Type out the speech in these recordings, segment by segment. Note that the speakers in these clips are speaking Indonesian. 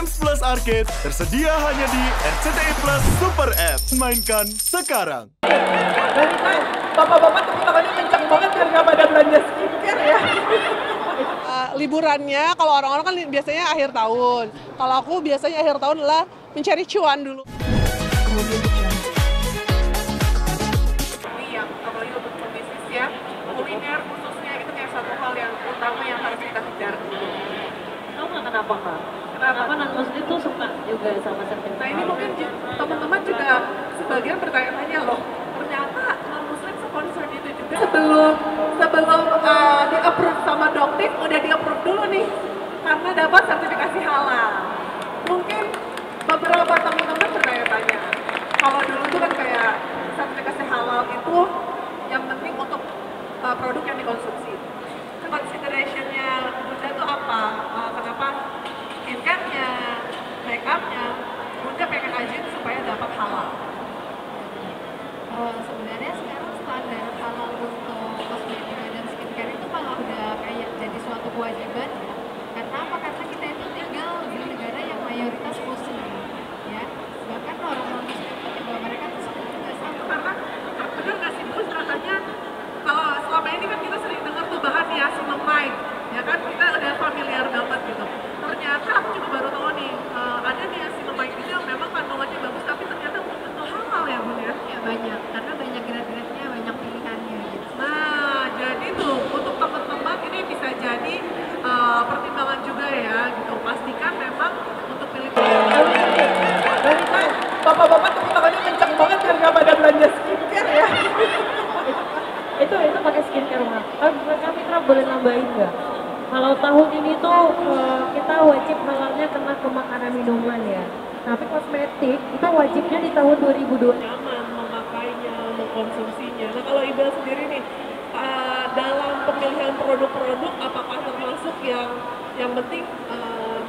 Games Plus Arcade tersedia hanya di RCTI Plus Super App. Mainkan sekarang. Bapak-bapak tepuk tangannya kencang banget biar nggak pada belanja skincare ya. Liburannya kalau orang-orang kan biasanya akhir tahun. Kalau aku biasanya akhir tahun adalah mencari cuan dulu. Ini yang apalagi untuk pebisnis ya, kuliner khususnya itu kayak satu hal yang utama yang harus kita kejar. Tahu nggak kenapa Kak? Kenapa? Non-muslim tuh suka juga sama sertifikat. Nah ini mungkin teman-teman juga sebagian bertanya-tanya loh, ternyata non-muslim se-concern itu juga. Sebelum di-approve sama Doktif, udah di-approve dulu nih, karena dapat sertifikasi halal. Mungkin beberapa teman-teman bertanya-tanya, kalau dulu tuh kan kayak sertifikasi halal itu yang penting untuk produk yang dikonsumsi. Consideration-nya Bunda tuh apa? Kenapa skincare-nya, make-up-nya, Bunda pengen aja supaya dapat halal? Sebenarnya sekarang standar halal untuk kosmetika dan skincare itu malah udah kayak jadi suatu kewajiban ya. Karena apa? Karena kita itu tinggal di negara yang mayoritas muslim ya. Bahkan orang non-muslim pun juga mereka tuh juga sama. Karena bener nggak sih Bus, katanya kalau selama ini kan kita sering dengar tuh bahan niacinamide, ya kan kita udah familiar banget gitu. Ternyata aku juga baru tahu nih, ada niacinamide itu yang memang kandungannya bagus tapi ternyata belum tentu halal ya Bun ya? Ya banyak, karena banyak grade-grade-nya, banyak pilihannya gitu. Nah, jadi tuh untuk teman-teman ini bisa jadi pertimbangan juga ya gitu. Pastikan memang untuk pilih Bapak-bapak tepuk tangannya kencang banget biar nggak pada belanja skincare ya. Itu pakai skincare Mak. Kak Fitra boleh nambahin nggak? Kalau tahun ini tuh kita wajib halalnya kena ke makanan minuman ya. Tapi kosmetik itu wajibnya di tahun 2002. nyaman memakainya, mengkonsumsinya. Nah kalau Iqbal sendiri nih, dalam pemilihan produk-produk apakah termasuk yang penting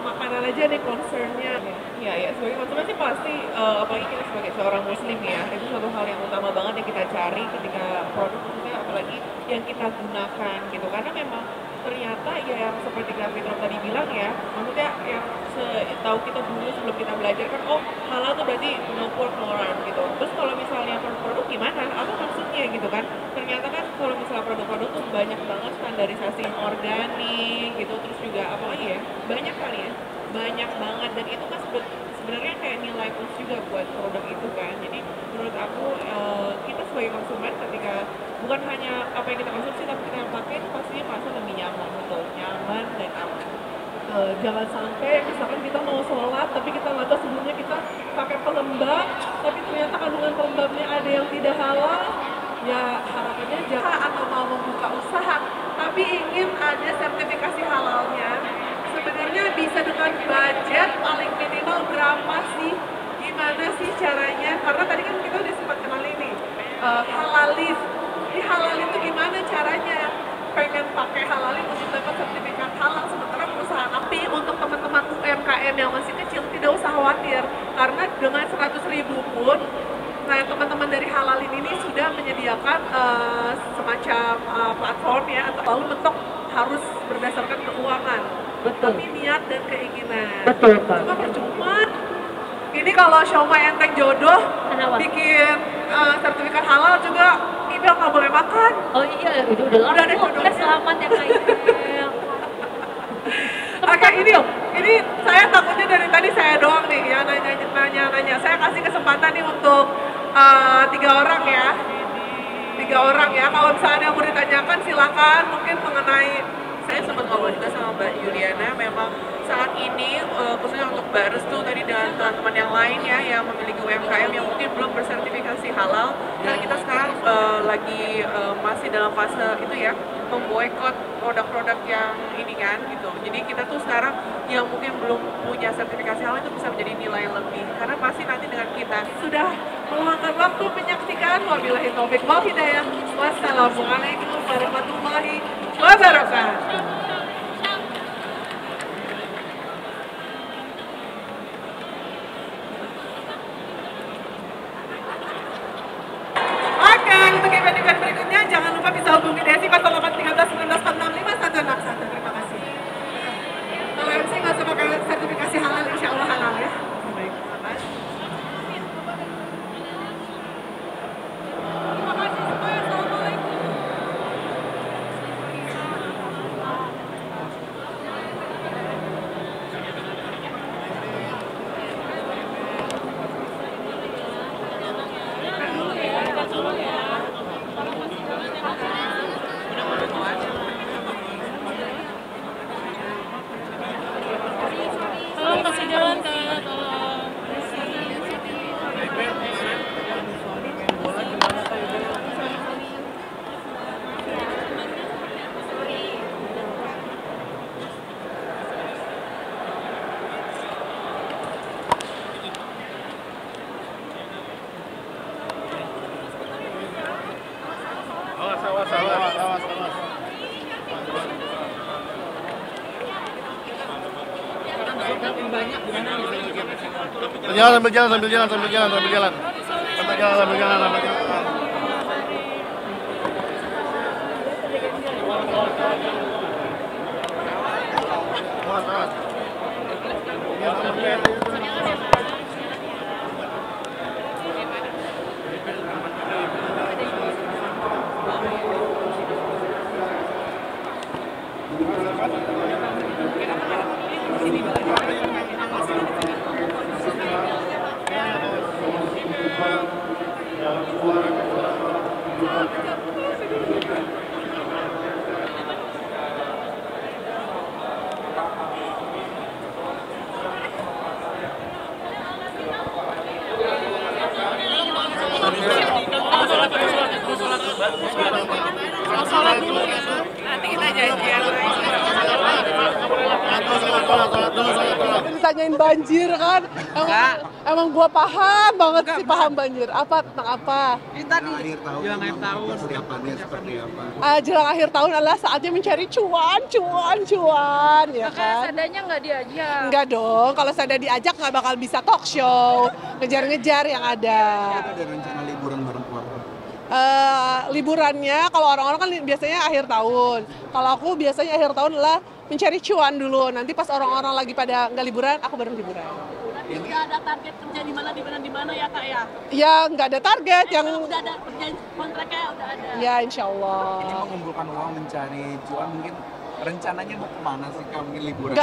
makanan aja nih concernnya? Ya, sebagai konsumen sih pasti, apalagi kita sebagai seorang muslim ya, itu suatu hal yang utama banget yang kita cari ketika produk, maksudnya apalagi yang kita gunakan gitu. Karena memang ternyata ya yang seperti Kak Fitra tadi bilang ya, maksudnya yang tahu kita dulu sebelum kita belajar kan, oh halal tuh berarti no pork no lamb gitu. Terus kalau misalnya produk gimana? Apa maksudnya gitu kan? Ternyata kan kalau misalnya produk-produk tuh banyak banget standarisasi organik gitu, terus juga apa lagi ya? Banyak kali ya, banyak banget, dan itu kan sebenarnya kayak nilai plus juga buat produk itu kan. Jadi menurut aku kita sebagai konsumen ketika bukan hanya apa yang kita konsumsi tapi kita yang pakai itu pastinya merasa lebih nyaman, betul, nyaman dan aman. Jangan sampai misalkan kita mau sholat tapi kita nggak tahu sebelumnya kita pakai pelembab tapi ternyata kandungan pelembabnya ada yang tidak halal, ya harapannya jangan, atau mau membuka usaha tapi ingin ada sertifikasi halalnya. Sebenarnya bisa dengan budget paling minimal berapa sih? Gimana sih caranya? Karena tadi kan kita udah sempat kenal ini halalis. Ini halal itu gimana caranya? Pengen pakai halalin untuk dapat sertifikat halal, sementara perusahaan. Tapi untuk teman-teman UMKM yang masih kecil tidak usah khawatir, karena dengan 100.000 pun, nah teman-teman dari halalin ini sudah menyediakan semacam platform ya, atau lalu bentuk harus berdasarkan keuangan. Betul. Tapi niat dan keinginan. Betul Pak. Cuma percuma. Ini kalau Siomay Enteng Jodoh Kenapa? bikin sertifikat halal juga, Ibel nggak boleh makan. Oh iya, itu udah Udah ada lama. jodohnya. Selamat ya Kak Ibel. Oke, ini saya takutnya dari tadi saya doang nih ya nanya. Saya kasih kesempatan nih untuk 3 orang ya. 3 orang ya. Kalau misalnya mau ditanyakan silakan, mungkin mengenai, saya sempat ngobrol juga sama Mbak Yuliana, memang saat ini khususnya untuk Mbak Restu tadi dengan teman-teman yang lain ya yang memiliki UMKM yang mungkin belum bersertifikasi halal, dan kita sekarang lagi masih dalam fase itu ya, memboikot produk-produk yang ini kan gitu. Jadi kita tuh sekarang yang mungkin belum punya sertifikasi halal itu bisa menjadi nilai lebih, karena pasti nanti dengan kita sudah meluangkan waktu menyaksikan. Wabillahi taufik wal hidayah. Wassalamualaikum warahmatullahi wabarakatuh. Oke, untuk event-event berikutnya jangan lupa bisa hubungi Desi 0813 1945 161. Terima kasih. Kalau MC nggak usah pakai sertifikasi halal, insya Allah Masih jalan Kak, tolong. Sambil jalan. Ditanyain banjir kan, emang gua paham banget sih paham banjir. Apa tentang apa? Jelang akhir tahun persiapannya seperti apa? Jelang akhir tahun adalah saatnya mencari cuan, ya kan? Sadanya nggak diajak. Enggak dong, kalau saya diajak nggak bakal bisa talk show, ngejar-ngejar yang ada. Ada rencana liburan bareng keluarga? Liburannya kalau orang-orang kan biasanya akhir tahun. Kalau aku biasanya akhir tahun adalah mencari cuan dulu. Nanti pas orang-orang lagi pada nggak liburan, aku baru liburan. Nanti udah ada target kerja di mana ya Kak ya? Ya nggak ada target yang. Udah ada perjanjian kontraknya udah ada. Ya insya Ini Allah. mengumpulkan uang mencari cuan, mungkin rencananya mau kemana sih Kak? Mungkin liburan?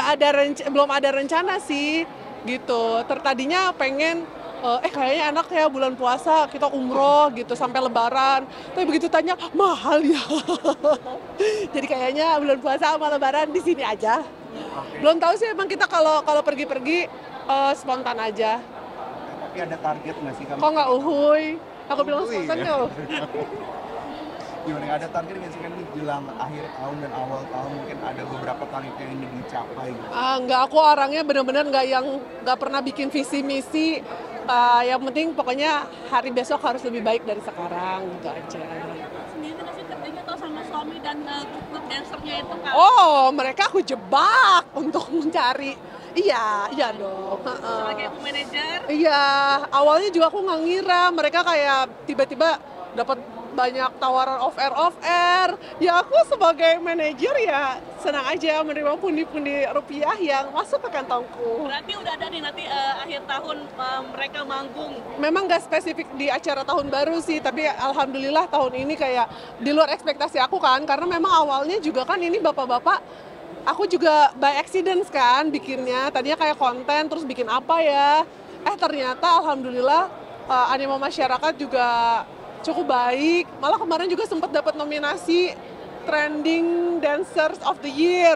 Belum ada rencana sih, gitu. Tadinya pengen kayaknya enak ya bulan puasa kita umroh gitu sampai lebaran. Tapi begitu tanya mahal ya. Jadi kayaknya bulan puasa sama lebaran di sini aja. Belum tahu sih emang kita kalau pergi-pergi spontan aja. Tapi ada target nggak sih Kak? Kok nggak uhuy? Aku bilang Uhuy, spontan ya? tuh. Gimana, ada target nggak sih kan jelang akhir tahun dan awal tahun, mungkin ada beberapa target yang ingin dicapai gitu? Nggak, aku orangnya bener-bener nggak pernah bikin visi misi. Yang penting pokoknya hari besok harus lebih baik dari sekarang gitu aja. Sendiri nggak sih kerjanya atau sama suami dan grup dancernya itu Kak? Oh, mereka aku jebak untuk mencari. Iya dong. Sebagai manajer? Iya, awalnya juga aku nggak ngira mereka kayak tiba-tiba dapat banyak tawaran off air. Ya aku sebagai manajer ya senang aja menerima pundi-pundi rupiah yang masuk ke kantongku. Berarti udah ada nih nanti akhir tahun mereka manggung. Memang nggak spesifik di acara tahun baru sih, tapi alhamdulillah tahun ini kayak di luar ekspektasi aku kan, karena memang awalnya juga kan ini bapak-bapak, aku juga by accident kan bikinnya, tadinya kayak konten terus bikin apa ya, ternyata alhamdulillah animo masyarakat juga cukup baik, malah kemarin juga sempat dapat nominasi Trending Dancers of the Year.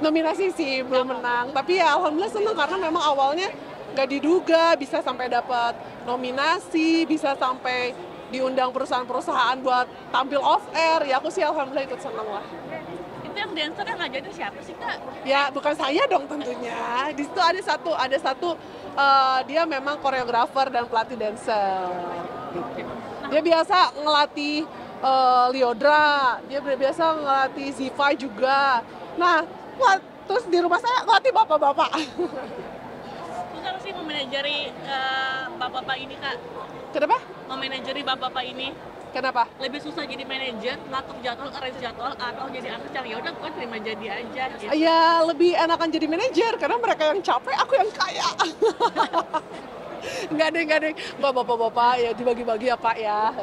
Nominasi sih, belum menang, tapi ya alhamdulillah senang karena memang awalnya nggak diduga bisa sampai dapat nominasi, bisa sampai diundang perusahaan-perusahaan buat tampil off air. Ya aku sih alhamdulillah ikut senang lah. Itu yang dancer yang ngajarin siapa sih Kak? Ya bukan saya dong tentunya. Di situ ada satu dia memang koreografer dan pelatih dancer. Dia biasa ngelatih Liodra, dia biasa ngelatih Ziva juga. Nah, terus di rumah saya ngelatih bapak-bapak. Susah sih memanajeri bapak-bapak ini Kak? Kenapa? Memanajeri bapak-bapak ini Kenapa? lebih susah jadi manajer, ngatur jadwal, arrange jadwal, atau jadi artis yang yaudah gue terima jadi aja gitu. Ya lebih enakan jadi manajer karena mereka yang capek, aku yang kaya. Enggak deh. Bapak-bapak ya dibagi-bagi ya Pak ya.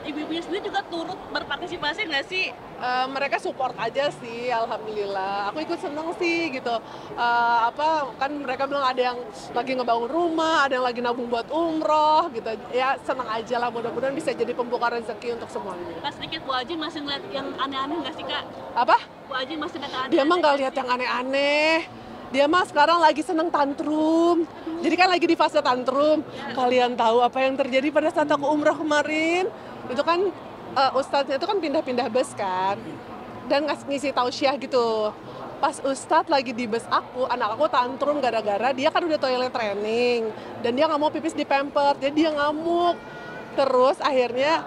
Ibu-ibunya sendiri juga turut berpartisipasi nggak sih? Mereka support aja sih, alhamdulillah. Aku ikut seneng sih gitu. Kan mereka bilang ada yang lagi ngebangun rumah, ada yang lagi nabung buat umroh gitu. Ya seneng aja lah, mudah-mudahan bisa jadi pembuka rezeki untuk semuanya. Pas sedikit Bu Aji masih ngeliat yang aneh-aneh nggak sih Kak? Apa? Bu Aji masih ngeliat aneh-aneh. Dia emang nggak lihat yang aneh-aneh. Dia mah sekarang lagi seneng tantrum. Jadi kan lagi di fase tantrum. Kalian tahu apa yang terjadi pada saat aku umrah kemarin? Itu kan ustadznya itu kan pindah-pindah bus kan. Dan ngisi tausiah gitu. Pas ustadz lagi di bus aku, anak aku tantrum gara-gara dia kan udah toilet training. Dan dia nggak mau pipis di pamper, jadi dia ngamuk. Terus akhirnya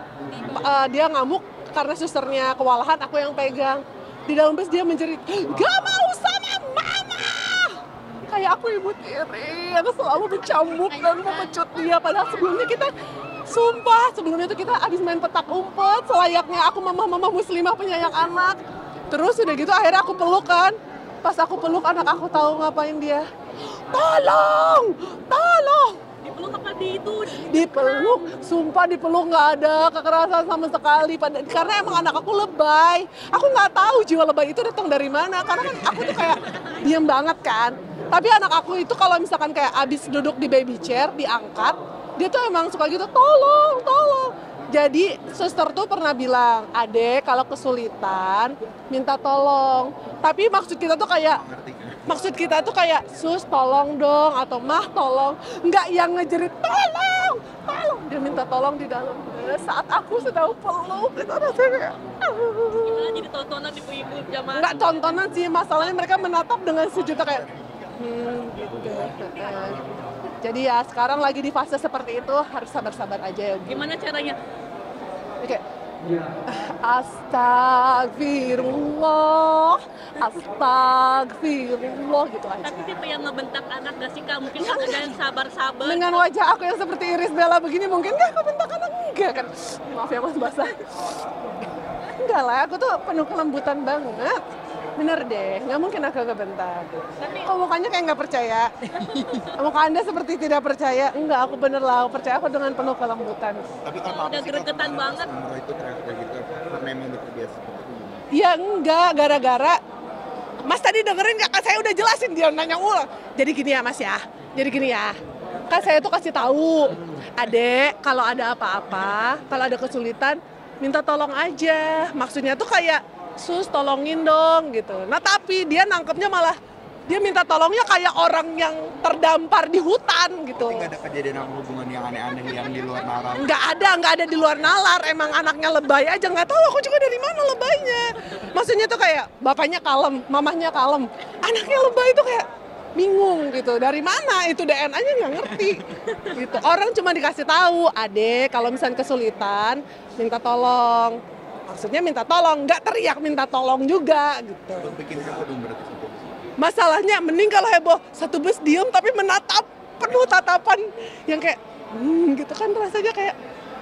dia ngamuk karena susternya kewalahan, aku yang pegang. Di dalam bus dia menjerit, "Gak mau sama mama!" Kayak aku ibu tiri yang selalu mencambuk dan memecut dia. Padahal sebelumnya kita, sumpah, sebelumnya itu kita abis main petak umpet selayaknya aku mama muslimah penyayang anak. Terus udah gitu akhirnya aku peluk kan. Pas aku peluk anak aku tahu ngapain dia. Tolong! Dipeluk apa di itu? Dipeluk, sumpah dipeluk, nggak ada kekerasan sama sekali. Karena emang anak aku lebay. Aku nggak tahu jiwa lebay itu datang dari mana. Karena kan aku tuh kayak diem banget kan. Tapi anak aku itu kalau misalkan kayak abis duduk di baby chair, diangkat, dia tuh emang suka gitu, tolong. Jadi suster tuh pernah bilang, "Adek kalau kesulitan minta tolong." Tapi maksud kita tuh kayak, "Sus tolong dong," atau "Mah tolong." Nggak yang ngejerit, tolong. Dia minta tolong di dalam. Saat aku sedang peluk, itu rasanya Gimana jadi tontonan ibu-ibu jamaah? nggak tontonan sih, masalahnya mereka menatap dengan sejuta kayak gitu. Jadi ya sekarang lagi di fase seperti itu, harus sabar-sabar aja ya. Gimana caranya? Oke. Astagfirullah gitu aja. Tapi tipe yang ngebentak anak gak sih Kak? Mungkin kan ada yang sabar-sabar. Dengan wajah aku yang seperti Iris Bella begini, mungkin nggak aku bentak anak? Enggak kan? Maaf ya Mas Basah. Enggak lah, aku tuh penuh kelembutan banget. Bener deh, nggak mungkin aku kebentak. Kok mukanya kayak nggak percaya? Muka Anda seperti tidak percaya? Enggak, aku bener lah, aku percaya aku dengan penuh kelembutan. Tapi kan Udah gregetan banget. umroh itu kayak gitu karena emang udah terbiasa seperti itu. Ya enggak, gara-gara Mas tadi dengerin nggak? Kan saya udah jelasin, dia nanya ulang. Jadi gini ya Mas ya, kan saya tuh kasih tahu, Adek kalau ada apa-apa, kalau ada kesulitan, minta tolong aja. Maksudnya tuh kayak, "Sus tolongin dong," gitu. Nah tapi dia nangkepnya malah, dia minta tolongnya kayak orang yang terdampar di hutan gitu. Tapi nggak ada kejadian apa hubungan yang aneh-aneh yang di luar nalar. Nggak ada di luar nalar, emang anaknya lebay aja, nggak tahu aku juga dari mana lebaynya. Maksudnya tuh kayak bapaknya kalem, mamahnya kalem, anaknya lebay itu kayak bingung gitu, dari mana itu DNA-nya nggak ngerti gitu. Orang cuma dikasih tahu, "Adek kalau misalnya kesulitan minta tolong." Maksudnya minta tolong, nggak teriak minta tolong juga gitu. Untuk bikin heboh dong berarti situ. Masalahnya mending kalau heboh satu bus diem tapi menatap penuh tatapan yang kayak gitu kan, rasanya kayak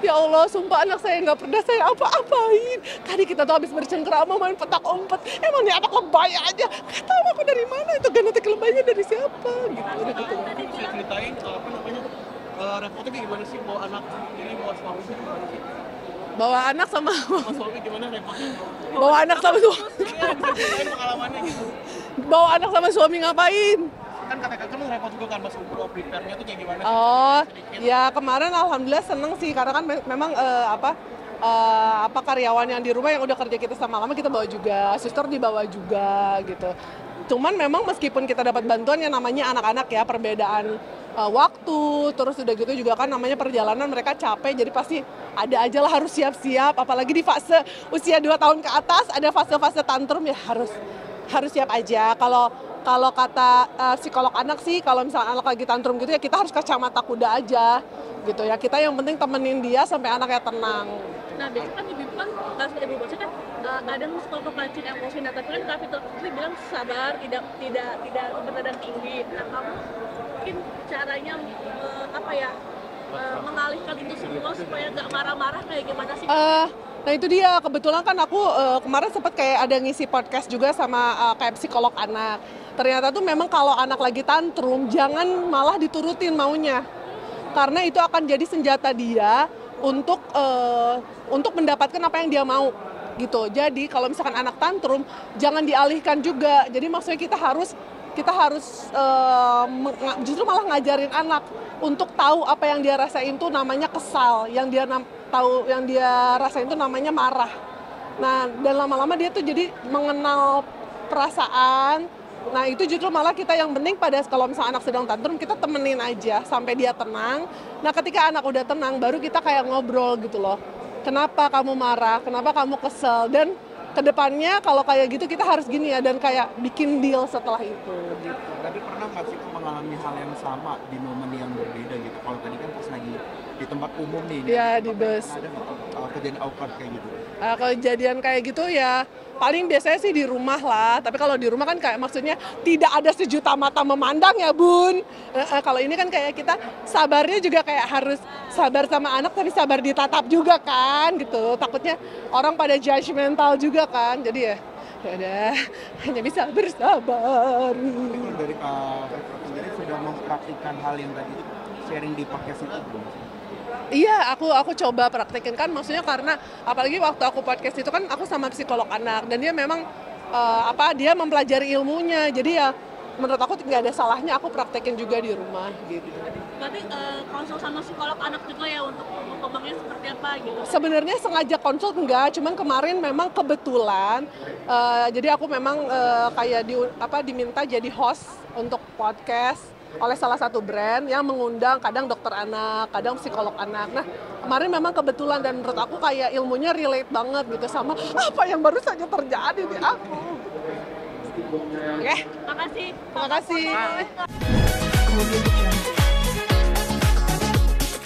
ya Allah, sumpah anak saya nggak pernah saya apa-apain. Tadi kita tuh habis bercengkrama main petak umpet, emang nih anak lebay aja, nggak tahu aku dari mana, itu genetik lebaynya dari siapa gitu. Udah gitu. Tadi bisa ceritain repotnya kayak gimana sih bawa anak ini, bawa suami gimana sih? Bawa anak sama Suami gimana repotnya? bawa anak sama suami. Ceritain pengalamannya gitu. Bawa anak sama suami ngapain? Kan kata-kata kan repot juga kan Mas umroh, prepare-nya tuh kayak gimana sih? Oh, Sedikit. ya kemarin alhamdulillah seneng sih karena kan memang karyawan yang di rumah yang udah kerja kita sama lama kita bawa juga, suster dibawa juga gitu. Cuman memang meskipun kita dapat bantuan yang namanya anak-anak ya, perbedaan waktu, terus udah gitu juga kan namanya perjalanan mereka capek, jadi pasti ada aja lah harus siap-siap, apalagi di fase usia 2 tahun ke atas ada fase-fase tantrum ya harus siap aja. Kalau kata psikolog anak sih, kalau misalnya anak lagi tantrum gitu ya kita harus kacamata kuda aja gitu ya. Kita yang penting temenin dia sampai anaknya tenang. Nah biasanya kan ibu kan, ibu bosnya kan ada yang suka kepancing emosi, nah tapi kan Kak Fitri bilang sabar, tidak bernada tinggi. Nah kamu mungkin caranya mengalihkan itu semua supaya nggak marah-marah kayak gimana sih? Nah itu dia, kebetulan kan aku kemarin sempat kayak ada ngisi podcast juga sama kayak psikolog anak. Ternyata tuh memang kalau anak lagi tantrum jangan malah diturutin maunya, karena itu akan jadi senjata dia untuk mendapatkan apa yang dia mau gitu. Jadi kalau misalkan anak tantrum jangan dialihkan juga. Jadi maksudnya kita harus justru malah ngajarin anak untuk tahu apa yang dia rasain tuh namanya kesal, yang dia rasain tuh namanya marah. Nah dan lama-lama dia tuh jadi mengenal perasaan, Nah itu justru malah kita yang penting pada kalau misalnya anak sedang tantrum kita temenin aja sampai dia tenang. Nah ketika anak udah tenang baru kita kayak ngobrol gitu loh. Kenapa kamu marah, kenapa kamu kesel, dan kedepannya kalau kayak gitu kita harus gini ya, dan kayak bikin deal setelah itu gitu. Tapi pernah nggak sih mengalami hal yang sama di momen yang berbeda gitu? Kalau tadi kan pas lagi di tempat umum nih. Iya di bus. Ada nggak kejadian awkward kayak gitu? Kejadian kayak gitu ya paling biasanya sih di rumah lah, tapi kalau di rumah kan kayak maksudnya tidak ada sejuta mata memandang ya bun. Kalau ini kan kayak kita sabarnya juga kayak harus sabar sama anak tapi sabar ditatap juga kan gitu, takutnya orang pada judgmental juga kan, jadi ya udah hanya bisa bersabar. Kalau dari Kak sendiri sudah mempraktikkan hal yang tadi sharing di podcast itu belum? Iya, aku coba praktekin kan, maksudnya karena apalagi waktu aku podcast itu kan aku sama psikolog anak dan dia memang dia mempelajari ilmunya, jadi ya menurut aku nggak ada salahnya aku praktekin juga di rumah gitu. Berarti konsul sama psikolog anak juga ya untuk kembangnya seperti apa gitu? Sebenarnya sengaja konsul enggak, cuman kemarin memang kebetulan jadi aku memang kayak diminta jadi host untuk podcast oleh salah satu brand yang mengundang kadang dokter anak, kadang psikolog anak. Nah, kemarin memang kebetulan dan menurut aku kayak ilmunya relate banget gitu sama apa yang baru saja terjadi di aku. Oke, Makasih. terima kasih.